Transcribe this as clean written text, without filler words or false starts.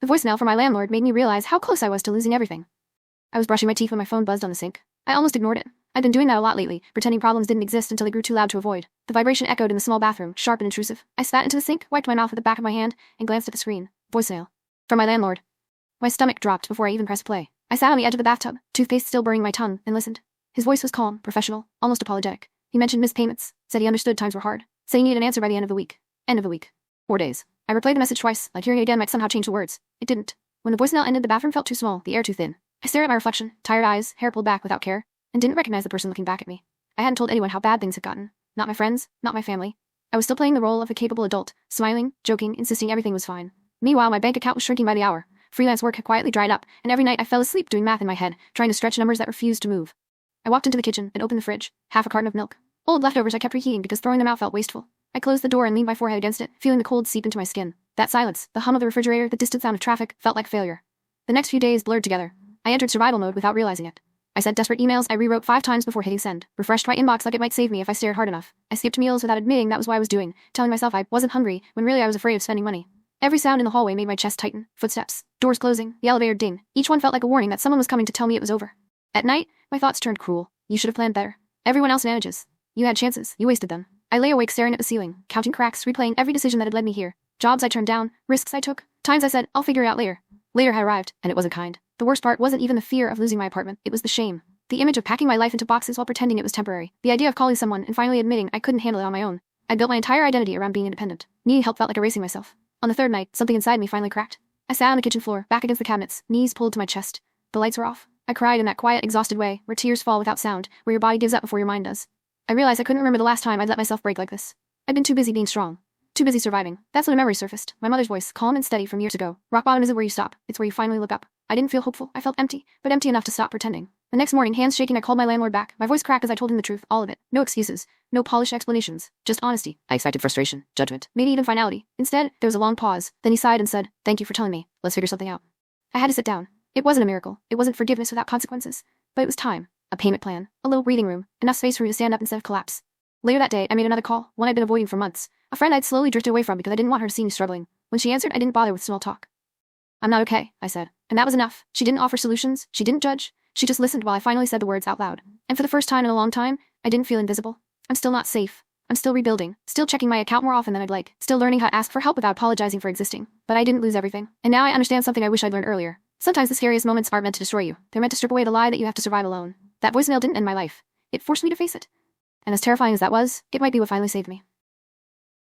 The voicemail from my landlord made me realize how close I was to losing everything. I was brushing my teeth when my phone buzzed on the sink. I almost ignored it. I'd been doing that a lot lately, pretending problems didn't exist until they grew too loud to avoid. The vibration echoed in the small bathroom, sharp and intrusive. I spat into the sink, wiped my mouth with the back of my hand, and glanced at the screen. Voicemail. From my landlord. My stomach dropped before I even pressed play. I sat on the edge of the bathtub, toothpaste still burning my tongue, and listened. His voice was calm, professional, almost apologetic. He mentioned missed payments, said he understood times were hard, said he needed an answer by the end of the week. End of the week. 4 days. I replayed the message twice, like hearing it again might somehow change the words. It didn't. When the voicemail ended, the bathroom felt too small, the air too thin. I stared at my reflection, tired eyes, hair pulled back without care, and didn't recognize the person looking back at me. I hadn't told anyone how bad things had gotten. Not my friends, not my family. I was still playing the role of a capable adult, smiling, joking, insisting everything was fine. Meanwhile, my bank account was shrinking by the hour. Freelance work had quietly dried up, and every night I fell asleep doing math in my head, trying to stretch numbers that refused to move. I walked into the kitchen and opened the fridge, half a carton of milk. Old leftovers I kept reheating because throwing them out felt wasteful. I closed the door and leaned my forehead against it, feeling the cold seep into my skin. That silence, the hum of the refrigerator, the distant sound of traffic, felt like failure. The next few days blurred together. I entered survival mode without realizing it. I sent desperate emails I rewrote 5 times before hitting send, refreshed my inbox like it might save me if I stared hard enough. I skipped meals without admitting that was what I was doing, telling myself I wasn't hungry when really I was afraid of spending money. Every sound in the hallway made my chest tighten. Footsteps, doors closing, the elevator ding. Each one felt like a warning that someone was coming to tell me it was over. At night, my thoughts turned cruel. You should have planned better. Everyone else manages. You had chances. You wasted them. I lay awake staring at the ceiling, counting cracks, replaying every decision that had led me here. Jobs I turned down, risks I took, times I said, I'll figure it out later. Later had arrived, and it wasn't kind. The worst part wasn't even the fear of losing my apartment, it was the shame. The image of packing my life into boxes while pretending it was temporary. The idea of calling someone and finally admitting I couldn't handle it on my own. I built my entire identity around being independent. Needing help felt like erasing myself. On the third night, something inside me finally cracked. I sat on the kitchen floor, back against the cabinets, knees pulled to my chest. The lights were off. I cried in that quiet, exhausted way, where tears fall without sound, where your body gives up before your mind does. I realized I couldn't remember the last time I'd let myself break like this. I'd been too busy being strong. Too busy surviving. That's when a memory surfaced. My mother's voice, calm and steady from years ago. Rock bottom isn't where you stop, it's where you finally look up. I didn't feel hopeful, I felt empty, but empty enough to stop pretending. The next morning, hands shaking, I called my landlord back. My voice cracked as I told him the truth, all of it. No excuses, no polished explanations, just honesty. I expected frustration, judgment, maybe even finality. Instead, there was a long pause. Then he sighed and said, "Thank you for telling me. Let's figure something out." I had to sit down. It wasn't a miracle. It wasn't forgiveness without consequences. But it was time. A payment plan. A little breathing room. Enough space for me to stand up instead of collapse. Later that day, I made another call, one I'd been avoiding for months. A friend I'd slowly drifted away from because I didn't want her to see me struggling. When she answered, I didn't bother with small talk. "I'm not okay," I said. And that was enough. She didn't offer solutions. She didn't judge. She just listened while I finally said the words out loud. And for the first time in a long time, I didn't feel invisible. I'm still not safe. I'm still rebuilding. Still checking my account more often than I'd like. Still learning how to ask for help without apologizing for existing. But I didn't lose everything. And now I understand something I wish I'd learned earlier. Sometimes the scariest moments aren't meant to destroy you. They're meant to strip away the lie that you have to survive alone. That voicemail didn't end my life. It forced me to face it. And as terrifying as that was, it might be what finally saved me.